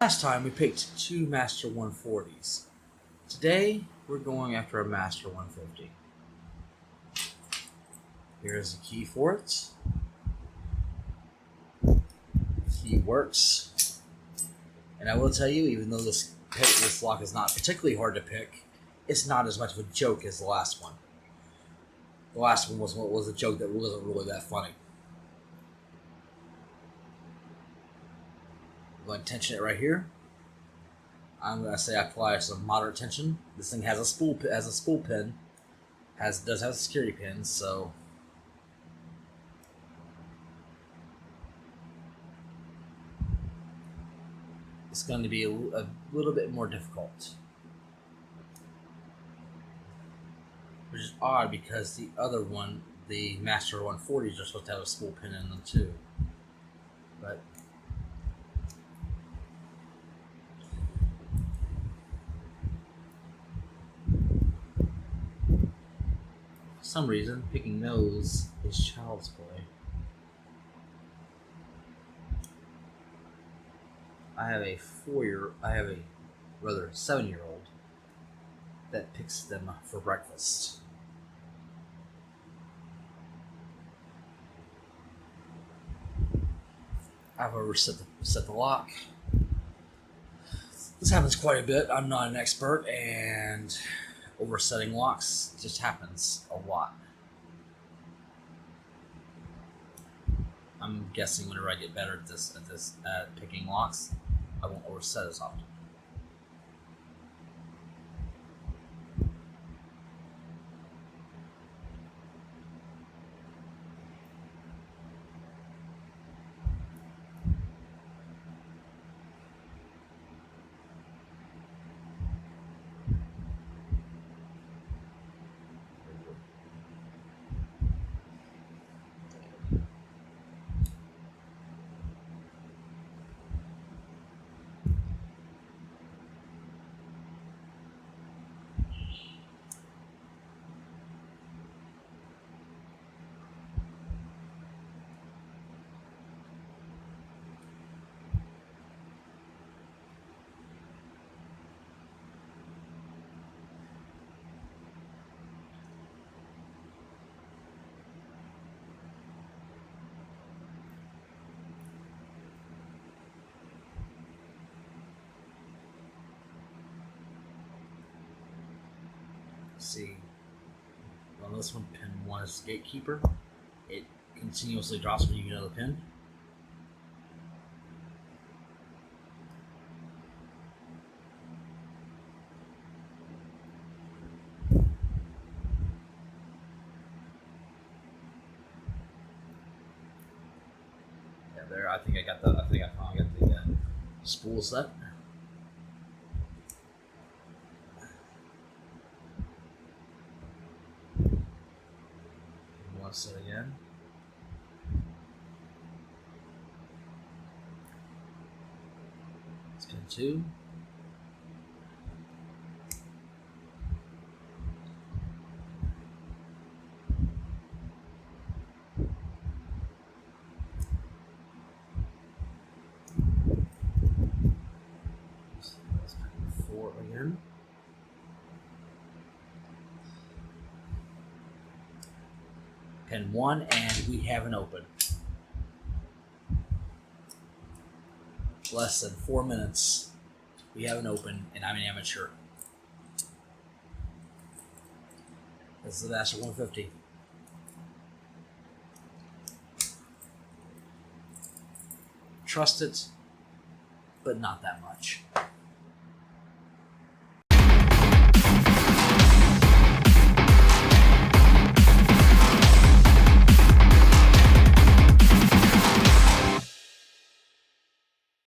Last time we picked two Master 140s. Today we're going after a Master 150. Here's the key for it. The key works. And I will tell you, even though this lock is not particularly hard to pick, it's not as much of a joke as the last one. The last one was a joke that wasn't really that funny. I'm going to tension it right here. I'm going to say I apply some moderate tension. This thing has a spool pin, does have a security pin, so it's going to be a little bit more difficult. Which is odd because the other one, the Master 140s, are supposed to have a spool pin in them too. But for some reason, picking those is child's play. I have a 7-year-old that picks them for breakfast. I've overset the lock. This happens quite a bit. I'm not an expert, and oversetting locks just happens a lot. I'm guessing whenever I get better at picking locks, I won't overset as often. See, on this one, pin 1 is gatekeeper. It continuously drops when you get another pin. Yeah, there. I think I finally got the spool set. Set again. It's pin 2. That's pin 4 again. Pin 1, and we have an open. Less than 4 minutes, we have an open, and I'm an amateur. This is the Master 150. Trust it, but not that much.